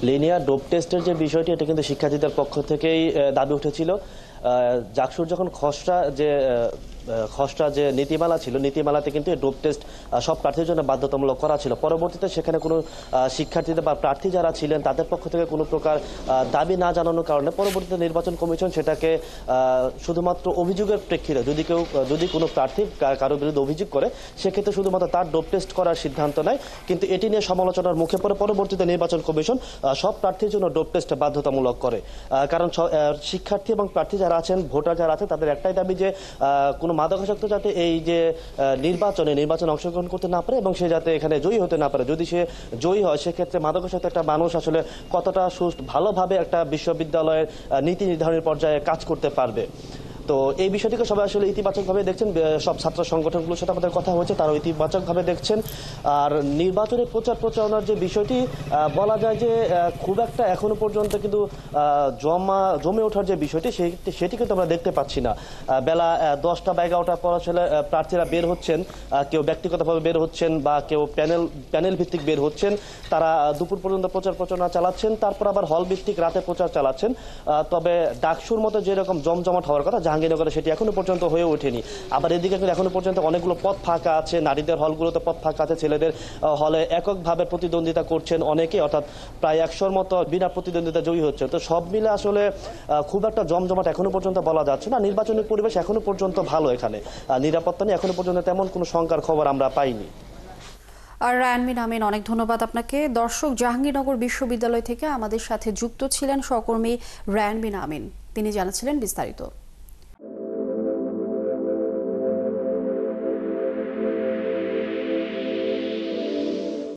Linear dope টেস্টের যে বিষয়টি, এটা কিন্তু শিক্ষার্থীদের পক্ষ থেকেই দাবি উঠেছিল। জাকসুর যখন খসড়া যে নীতিমালা ছিল, নীতিমালাতে কিন্তু ডোপ টেস্ট সব প্রার্থীর জন্য বাধ্যতামূলক করা ছিল। পরবর্তীতে সেখানে কোনো শিক্ষার্থীদের বা প্রার্থী যারা ছিলেন তাদের পক্ষ থেকে কোনো প্রকার দাবি না জানানোর কারণে পরবর্তীতে নির্বাচন কমিশন সেটাকে শুধুমাত্র অভিযোগের প্রেক্ষিতে যদি কোনো প্রার্থী কারো বিরুদ্ধে অভিযোগ করে, সেক্ষেত্রে শুধুমাত্র তার ডোপ টেস্ট করার সিদ্ধান্ত নেয়। কিন্তু এটি নিয়ে সমালোচনার মুখে পড়ে পরবর্তীতে নির্বাচন কমিশন সব প্রার্থীর জন্য ডোপ টেস্ট বাধ্যতামূলক করে। কারণ শিক্ষার্থী এবং প্রার্থী যারা আছেন, ভোটার যারা আছে, তাদের একটাই দাবি যে কোনো মাদকাসক্ত যাতে এই যে নির্বাচনে অংশগ্রহণ করতে না পারে এবং সে যাতে এখানে জয়ী হতে না পারে। যদি সে জয়ী হয়, সেক্ষেত্রে মাদকাসক্ত একটা মানুষ আসলে কতটা ভালোভাবে একটা বিশ্ববিদ্যালয়ের নীতি নির্ধারণের পর্যায়ে কাজ করতে পারবে। তো এই বিষয়টিকে সবাই আসলে ইতিবাচকভাবে দেখছেন। সব ছাত্র সংগঠনগুলোর সাথে আমাদের কথা হয়েছে, তারাও ইতিবাচকভাবে দেখছেন। আর নির্বাচনে প্রচারণার যে বিষয়টি, বলা যায় যে খুব একটা এখনো পর্যন্ত কিন্তু জমে ওঠার যে বিষয়টি, সেটি কিন্তু আমরা দেখতে পাচ্ছি না। বেলা 10টা বা 11টার পর আসলে প্রার্থীরা বের হচ্ছেন, কেউ ব্যক্তিগতভাবে বের হচ্ছেন বা কেউ প্যানেল ভিত্তিক বের হচ্ছেন। তারা দুপুর পর্যন্ত প্রচারণা চালাচ্ছেন, তারপর আবার হল ভিত্তিক রাতে প্রচার চালাচ্ছেন। তবে ডাকসুর মতো যেরকম জমজমাট হওয়ার কথা জাহাঙ্গীরনগরে, সেটি এখনো পর্যন্ত হয়ে ওঠেনি। আবার এদিকে কিন্তু এখনো পর্যন্ত অনেকগুলো পদ ফাঁকা আছে, নারীদের হলগুলোতে পদ ফাঁকা আছে, ছেলেদের হলে এককভাবে প্রতিদ্বন্দ্বিতা করছেন অনেকে, অর্থাৎ প্রায় 100-র মতো বিনা প্রতিদ্বন্দ্বিতা জয়ী হচ্ছে। তো সব মিলে আসলে খুব একটা জমজমাট এখনো পর্যন্ত বলা যাচ্ছে না। নির্বাচনী পরিবেশ এখনো পর্যন্ত ভালো, এখানে নিরাপত্তা নিয়ে এখনো পর্যন্ত তেমন কোনো শঙ্কার খবর আমরা পাইনি। আর রায়ানমিন আমিন, অনেক ধন্যবাদ আপনাকে। দর্শক, জাহাঙ্গীরনগর বিশ্ববিদ্যালয় থেকে আমাদের সাথে যুক্ত ছিলেন সহকর্মী রায়ানমিন আমিন, তিনি জানাচ্ছিলেন বিস্তারিত।